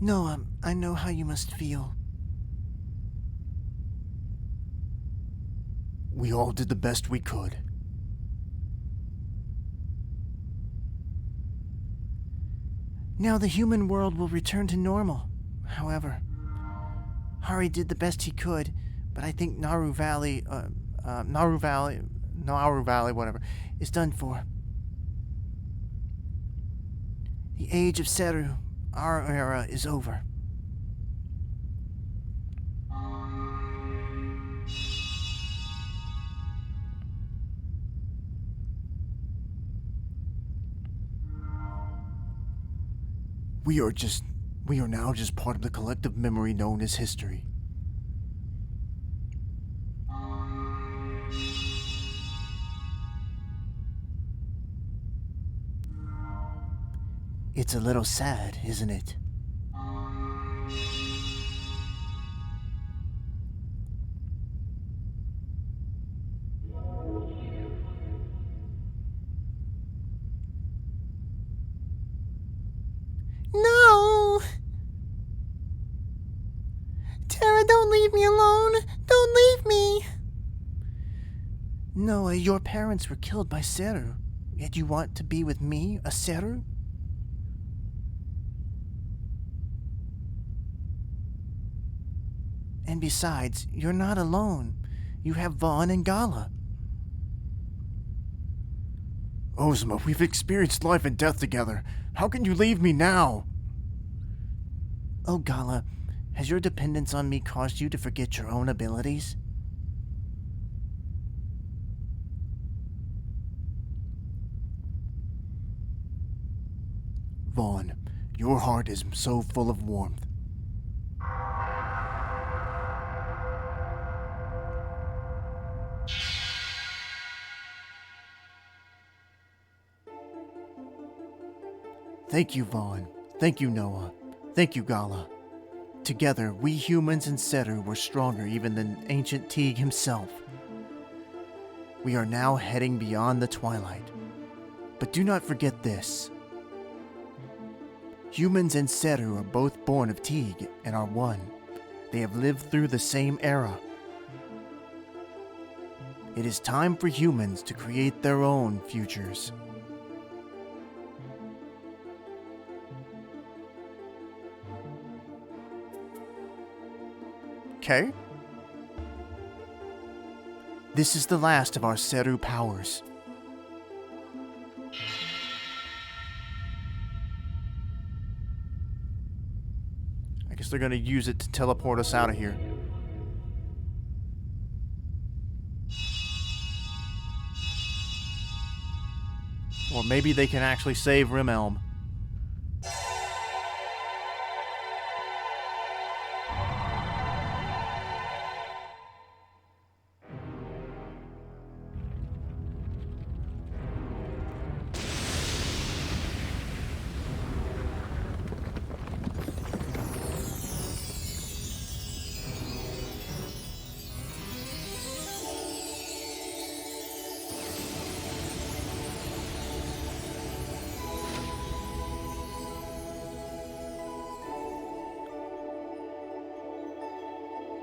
No, I know how you must feel. We all did the best we could. Now the human world will return to normal. However, Hari did the best he could, but I think Nauru Valley, whatever, is done for. The age of Seru, our era, is over. We are now just part of the collective memory known as history. It's a little sad, isn't it? No! Tara, don't leave me alone! Don't leave me! Noah, your parents were killed by Seru. Yet you want to be with me, a Seru? And besides, you're not alone. You have Vaughn and Gala. Ozma, we've experienced life and death together. How can you leave me now? Oh, Gala, has your dependence on me caused you to forget your own abilities? Vaughn, your heart is so full of warmth. Thank you, Vaughn. Thank you, Noah. Thank you, Gala. Together, we humans and Seru were stronger even than ancient Teague himself. We are now heading beyond the twilight. But do not forget this. Humans and Seru are both born of Teague and are one. They have lived through the same era. It is time for humans to create their own futures. Okay. This is the last of our Seru powers. I guess they're going to use it to teleport us out of here. Or maybe they can actually save Rimelm.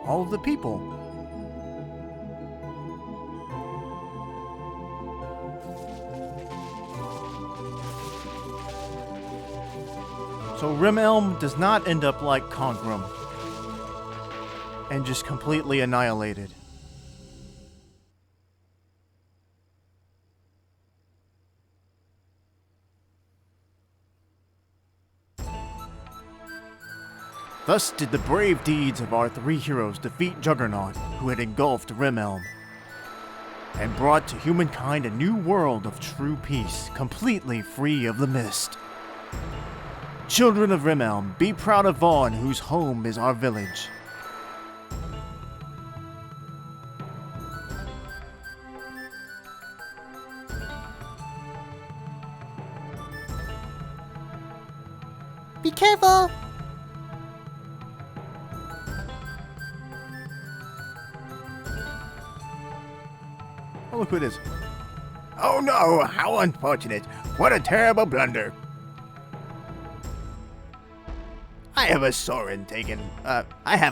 All of the people. So Rimelm does not end up like Congram and just completely annihilated. Thus did the brave deeds of our three heroes defeat Juggernaut, who had engulfed Rimelm, and brought to humankind a new world of true peace, completely free of the mist. Children of Rimelm, be proud of Vaughn, whose home is our village. Be careful! Oh, look who it is. Oh no, how unfortunate. What a terrible blunder. I I have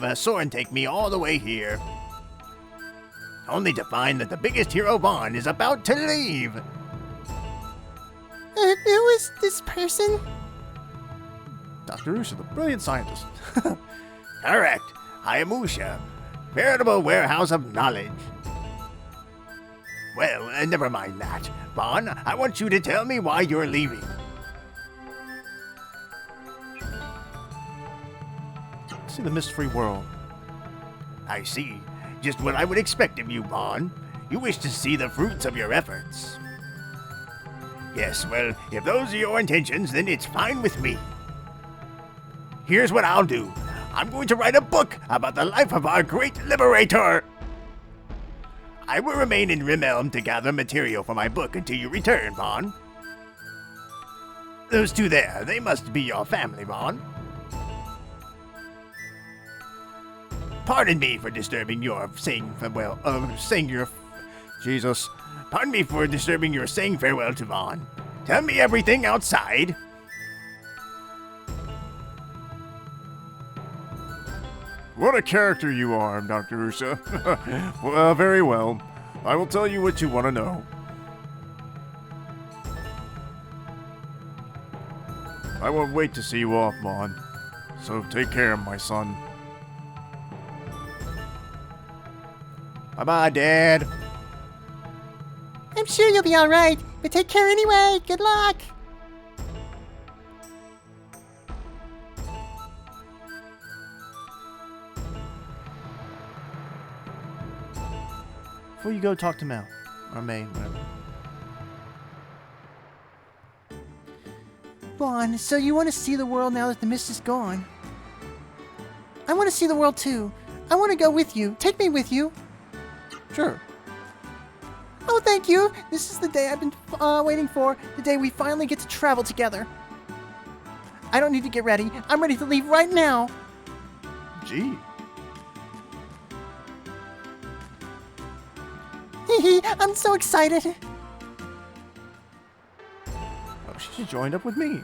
a Soren take me all the way here. Only to find that the biggest hero Vaughn is about to leave. Who is this person? Dr. Usha, the brilliant scientist. Correct. I am Usha, veritable warehouse of knowledge. Well, never mind that. Vaughn, I want you to tell me why you're leaving. See the mist-free world. I see. Just what I would expect of you, Vaughn. You wish to see the fruits of your efforts. Yes, well, if those are your intentions, then it's fine with me. Here's what I'll do. I'm going to write a book about the life of our great liberator. I will remain in Rimelm to gather material for my book until you return, Vaughn. Those two there, they must be your family, Vaughn. Pardon me for disturbing your Jesus. Pardon me for disturbing your saying farewell to Vaughn. Tell me everything outside. What a character you are, Dr. Usha. Well, very well. I will tell you what you want to know. I won't wait to see you off, Vaughn. So take care, my son. Bye-bye, Dad. I'm sure you'll be alright, but take care anyway. Good luck. Before you go, talk to Mel. Or May, whatever. Vaughn, so you want to see the world now that the mist is gone? I want to see the world too. I want to go with you. Take me with you. Sure. Oh, thank you. This is the day I've been waiting for. The day we finally get to travel together. I don't need to get ready. I'm ready to leave right now. Gee. Hee I'm so excited. Oh, she joined up with me.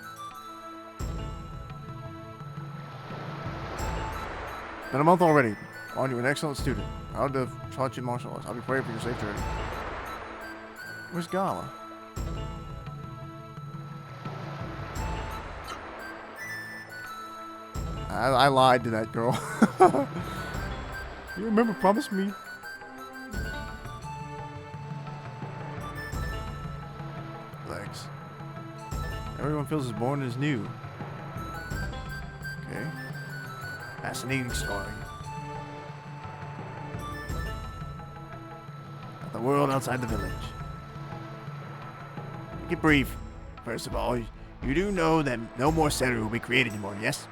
Been a month already. On, you're an excellent student. Proud to have taught you martial arts. I'll be praying for your safe journey. Where's Gala? I lied to that girl. You remember, promise me. Legs. Everyone feels as born as new. Okay. Fascinating story. The world outside the village. Make it brief. First of all, you do know that no more Ra-Seru will be created anymore, yes?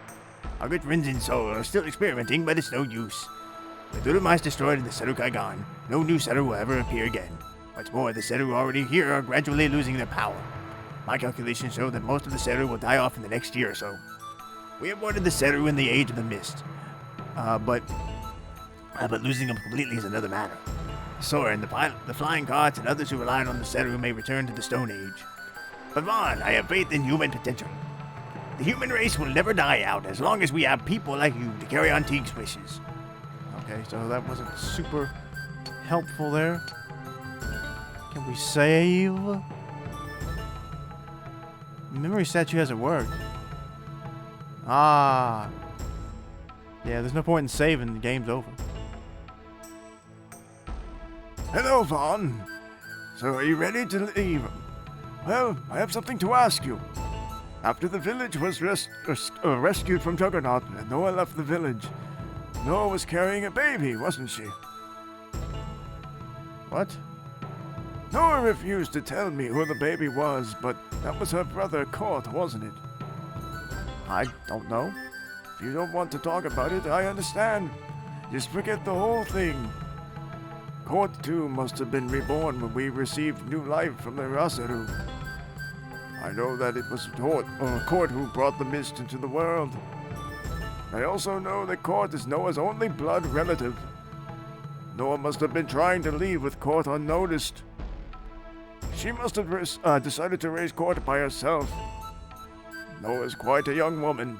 Our good friends in Seoul are still experimenting, but it's no use. With Urumi's destroyed and the Serukai gone, no new Ra-Seru will ever appear again. What's more, the Ra-Seru already here are gradually losing their power. My calculations show that most of the Ra-Seru will die off in the next year or so. We avoided the Ra-Seru in the Age of the Mist. But losing them completely is another matter. Soren, the flying carts, and others who relied on the Ra-Seru may return to the Stone Age. But Vaughn, I have faith in human potential. The human race will never die out as long as we have people like you to carry on Teague's wishes. Okay, so that wasn't super helpful there. Can we save? Memory statue hasn't worked. Ah. Yeah, there's no point in saving, the game's over. Hello, Vaughn. So are you ready to leave? Well, I have something to ask you. After the village was rescued from Juggernaut, and Noah left the village, Noah was carrying a baby, wasn't she? What? Noah refused to tell me who the baby was, but that was her brother Court, wasn't it? I don't know. If you don't want to talk about it, I understand. Just forget the whole thing. Court, too, must have been reborn when we received new life from the Ra-Seru. I know that it was Court who brought the mist into the world. I also know that Court is Noah's only blood relative. Noah must have been trying to leave with Court unnoticed. She must have decided to raise Court by herself. Noah's quite a young woman.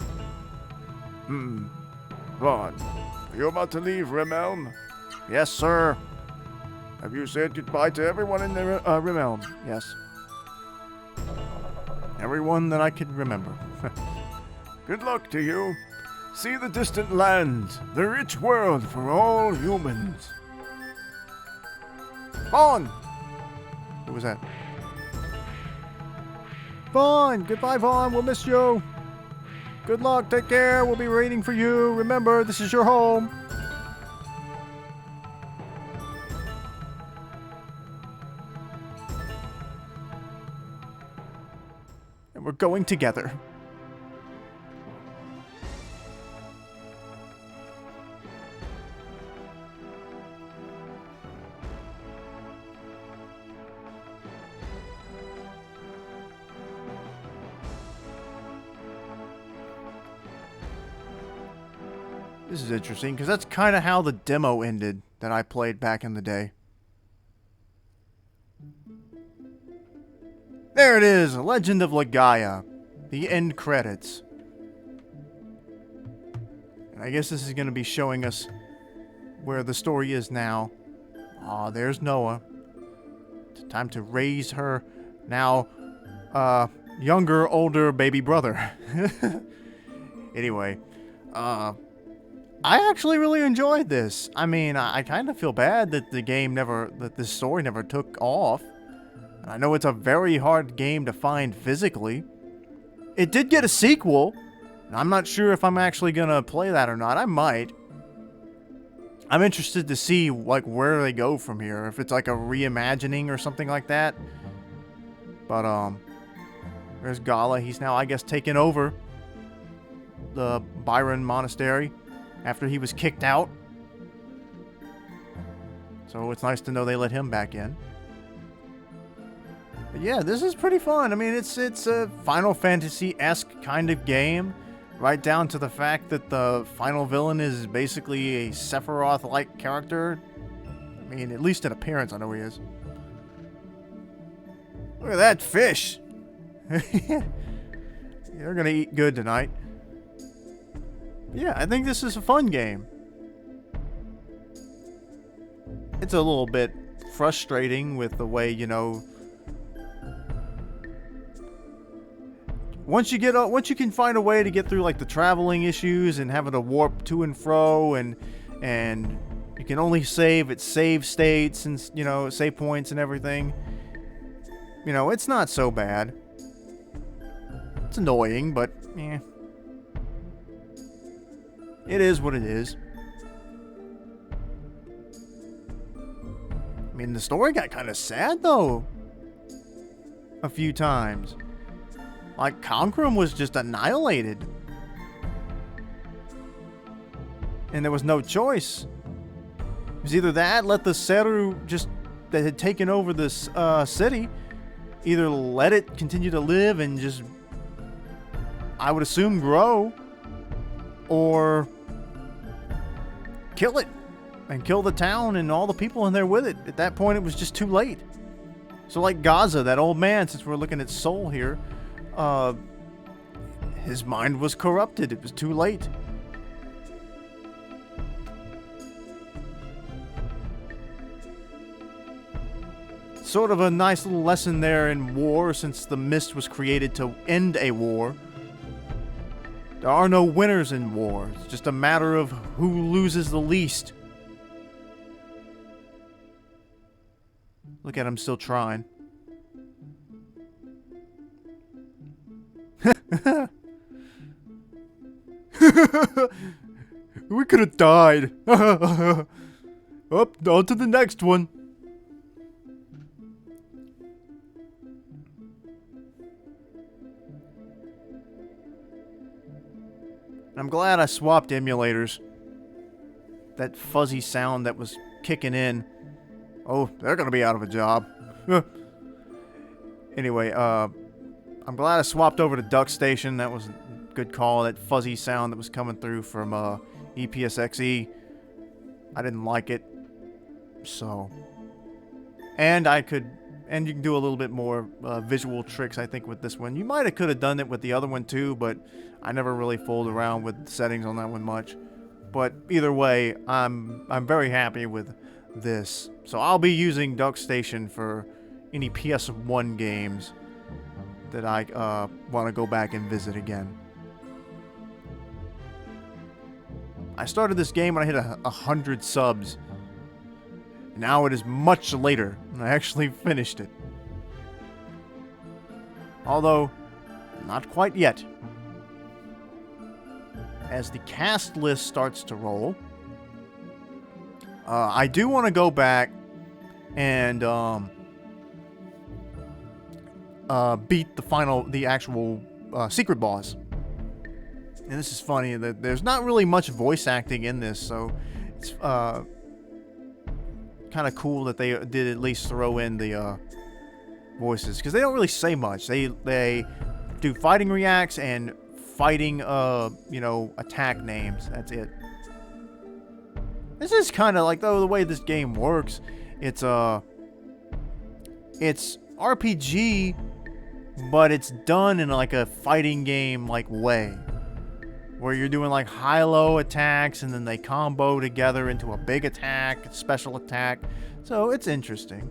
Vaughn, are you about to leave Rimelm? Yes, sir. Have you said goodbye to everyone in the Rimelm? Yes. Everyone that I could remember. Good luck to you. See the distant lands, the rich world for all humans. Vaughn! Who was that? Vaughn! Goodbye, Vaughn. We'll miss you. Good luck. Take care. We'll be waiting for you. Remember, this is your home. And we're going together. This is interesting, because that's kind of how the demo ended that I played back in the day. There it is, Legend of Legaia. The end credits. And I guess this is going to be showing us where the story is now. Ah, there's Noah. It's time to raise her now, younger, older baby brother. Anyway, I actually really enjoyed this. I mean, I kind of feel bad that that this story never took off. I know it's a very hard game to find physically. It did get a sequel. And I'm not sure if I'm actually gonna play that or not. I might. I'm interested to see, like, where they go from here. If it's like a reimagining or something like that. But, there's Gala. He's now, I guess, taken over the Byron Monastery after he was kicked out. So it's nice to know they let him back in. But yeah, this is pretty fun. I mean, it's a Final Fantasy-esque kind of game. Right down to the fact that the final villain is basically a Sephiroth-like character. I mean, at least in appearance, I know he is. Look at that fish! You're gonna eat good tonight. Yeah, I think this is a fun game. It's a little bit frustrating with the way, you know, once you can find a way to get through like the traveling issues and having to warp to and fro, and you can only save at save states and, you know, save points and everything. You know, it's not so bad. It's annoying, but eh. It is what it is. I mean, the story got kind of sad, though. A few times. Like, Conquerum was just annihilated. And there was no choice. It was either that, let the Ra-Seru that had taken over this city, either let it continue to live and just, I would assume, grow, or kill it and kill the town and all the people in there with it. At that point, it was just too late. So like Gaza, that old man, since we're looking at Soul here, his mind was corrupted. It was too late. Sort of a nice little lesson there in war, since the mist was created to end a war. There are no winners in war. It's just a matter of who loses the least. Look at him still trying. We could have died. Up, on to the next one. I'm glad I swapped emulators. That fuzzy sound that was kicking in. Oh, they're gonna be out of a job. Anyway, I'm glad I swapped over to Duck Station. That was a good call. That fuzzy sound that was coming through from EPSXE. I didn't like it. So. And I could And you can do a little bit more visual tricks, I think, with this one. You might have could have done it with the other one too, but I never really fooled around with the settings on that one much. But either way, I'm very happy with this. So I'll be using DuckStation for any PS1 games that I want to go back and visit again. I started this game when I hit 100 subs. Now it is much later, and I actually finished it. Although, not quite yet. As the cast list starts to roll, I do want to go back and beat the actual secret boss. And this is funny that there's not really much voice acting in this, so it's kind of cool that they did at least throw in the voices, because they don't really say much. They do fighting reacts and fighting attack names. That's it. This is kind of like the way this game works. It's RPG, but it's done in like a fighting game like way, where you're doing like high-low attacks and then they combo together into a big attack, special attack. So it's interesting.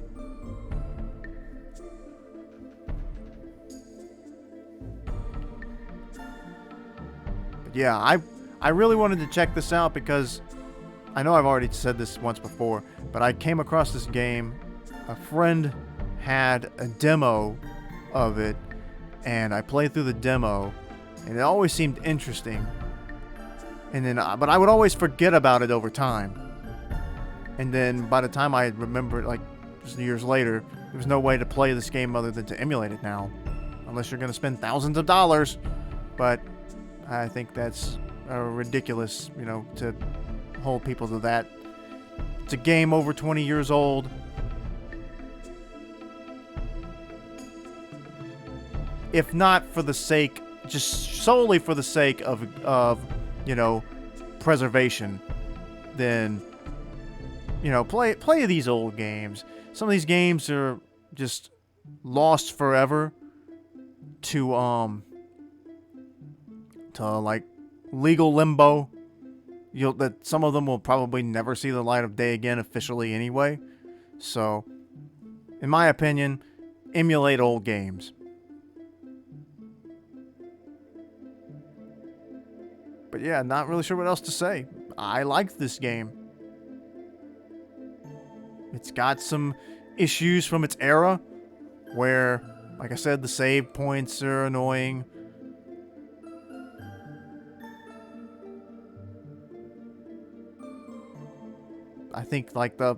But yeah, I really wanted to check this out because I know I've already said this once before, but I came across this game. A friend had a demo of it, and I played through the demo, and it always seemed interesting. And then, but I would always forget about it over time. And then by the time I remembered, like just years later, there was no way to play this game other than to emulate it now, unless you're going to spend thousands of dollars. But I think that's ridiculous, to hold people to that. It's a game over 20 years old. If not for the sake, just solely for the sake of preservation, then, play these old games. Some of these games are just lost forever to like legal limbo. That some of them will probably never see the light of day again officially anyway. So, in my opinion, emulate old games. But yeah, not really sure what else to say. I liked this game. It's got some issues from its era, where, like I said, the save points are annoying. I think like I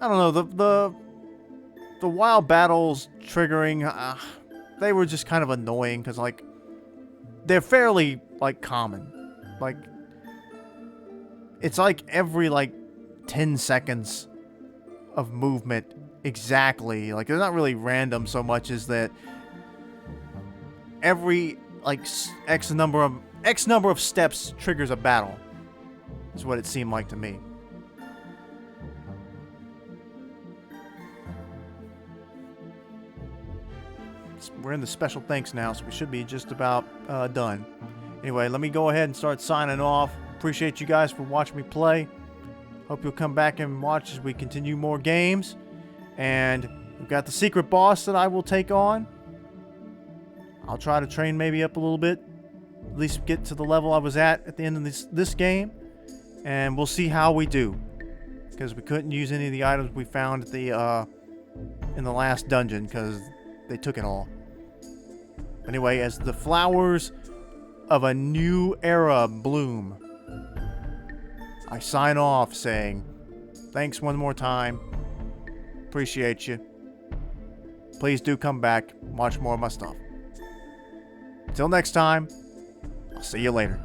don't know, the wild battles triggering, they were just kind of annoying because like they're fairly like common. Like it's like every like 10 seconds of movement exactly. Like they're not really random so much as that every like X number of steps triggers a battle. Is what it seemed like to me. We're in the special thanks now, so we should be just about done. Anyway, let me go ahead and start signing off. Appreciate you guys for watching me play. Hope you'll come back and watch as we continue more games. And we've got the secret boss that I will take on. I'll try to train maybe up a little bit. At least get to the level I was at the end of this game. And we'll see how we do. Because we couldn't use any of the items we found at the in the last dungeon because they took it all. Anyway, as the flowers of a new era bloom, I sign off saying, thanks one more time. Appreciate you. Please do come back, watch more of my stuff. Until next time, I'll see you later.